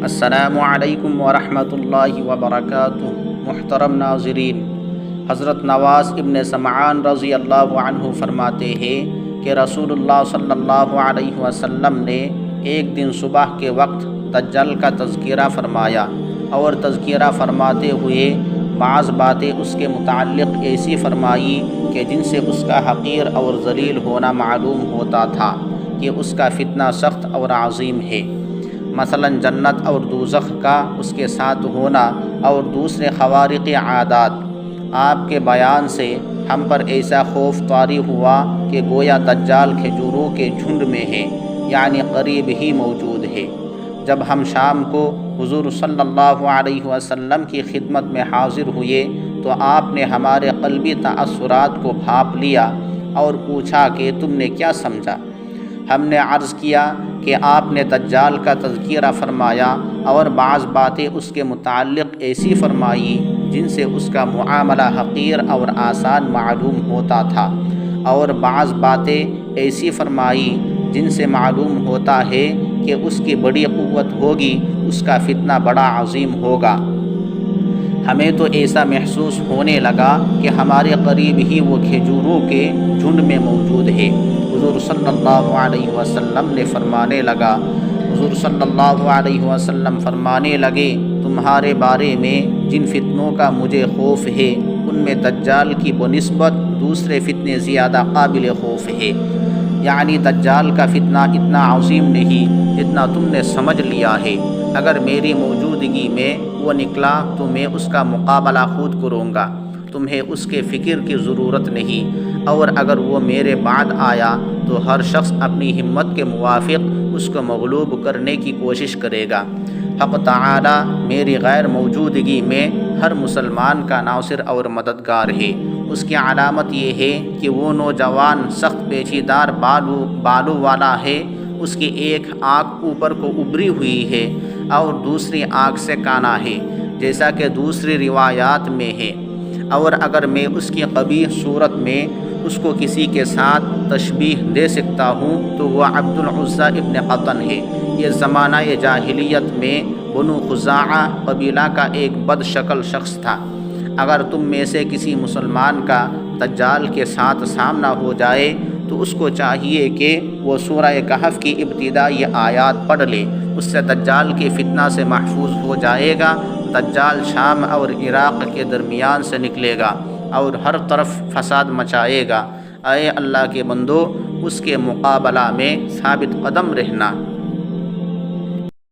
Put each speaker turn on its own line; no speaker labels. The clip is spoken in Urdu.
السلام علیکم ورحمۃ اللہ وبرکاتہ۔ محترم ناظرین، حضرت نواس ابن سمعان رضی اللہ عنہ فرماتے ہیں کہ رسول اللہ صلی اللہ علیہ وسلم نے ایک دن صبح کے وقت دجال کا تذکرہ فرمایا، اور تذکرہ فرماتے ہوئے بعض باتیں اس کے متعلق ایسی فرمائی کہ جن سے اس کا حقیر اور ذلیل ہونا معلوم ہوتا تھا کہ اس کا فتنہ سخت اور عظیم ہے۔ مثلا جنت اور دوزخ کا اس کے ساتھ ہونا اور دوسرے خوارق عادات۔ آپ کے بیان سے ہم پر ایسا خوف طاری ہوا کہ گویا دجال کھجوروں کے جھنڈ میں ہے، یعنی قریب ہی موجود ہے۔ جب ہم شام کو حضور صلی اللہ علیہ وسلم کی خدمت میں حاضر ہوئے تو آپ نے ہمارے قلبی تاثرات کو بھاپ لیا اور پوچھا کہ تم نے کیا سمجھا؟ ہم نے عرض کیا کہ آپ نے دجال کا تذکرہ فرمایا اور بعض باتیں اس کے متعلق ایسی فرمائی جن سے اس کا معاملہ حقیر اور آسان معلوم ہوتا تھا، اور بعض باتیں ایسی فرمائی جن سے معلوم ہوتا ہے کہ اس کی بڑی قوت ہوگی، اس کا فتنہ بڑا عظیم ہوگا۔ ہمیں تو ایسا محسوس ہونے لگا کہ ہمارے قریب ہی وہ کھجوروں کے جھنڈ میں موجود ہے۔ حضور صلی اللہ علیہ وسلم نے فرمانے لگا حضور صلی اللہ علیہ وسلم فرمانے لگے تمہارے بارے میں جن فتنوں کا مجھے خوف ہے ان میں دجال کی بنسبت دوسرے فتنے زیادہ قابل خوف ہے، یعنی دجال کا فتنہ اتنا عظیم نہیں جتنا تم نے سمجھ لیا ہے۔ اگر میری موجودگی میں وہ نکلا تو میں اس کا مقابلہ خود کروں گا، تمہیں اس کے فکر کی ضرورت نہیں، اور اگر وہ میرے بعد آیا تو ہر شخص اپنی ہمت کے موافق اس کو مغلوب کرنے کی کوشش کرے گا۔ حق تعالی میری غیر موجودگی میں ہر مسلمان کا ناصر اور مددگار ہے۔ اس کی علامت یہ ہے کہ وہ نوجوان سخت پیچیدار بالوں والا ہے، اس کی ایک آنکھ اوپر کو ابری ہوئی ہے اور دوسری آنکھ سے کانا ہے، جیسا کہ دوسری روایات میں ہے۔ اور اگر میں اس کی قبیح صورت میں اس کو کسی کے ساتھ تشبیہ دے سکتا ہوں تو وہ عبد العزیٰ ابن قطن ہے۔ یہ زمانہ جاہلیت میں بنو خزاعہ قبیلہ کا ایک بد شکل شخص تھا۔ اگر تم میں سے کسی مسلمان کا دجال کے ساتھ سامنا ہو جائے تو اس کو چاہیے کہ وہ سورہ کہف کی ابتدائی آیات پڑھ لے، اس سے دجال کے فتنہ سے محفوظ ہو جائے گا۔ دجال شام اور عراق کے درمیان سے نکلے گا اور ہر طرف فساد مچائے گا۔ اے اللہ کے بندو، اس کے مقابلہ میں ثابت قدم رہنا۔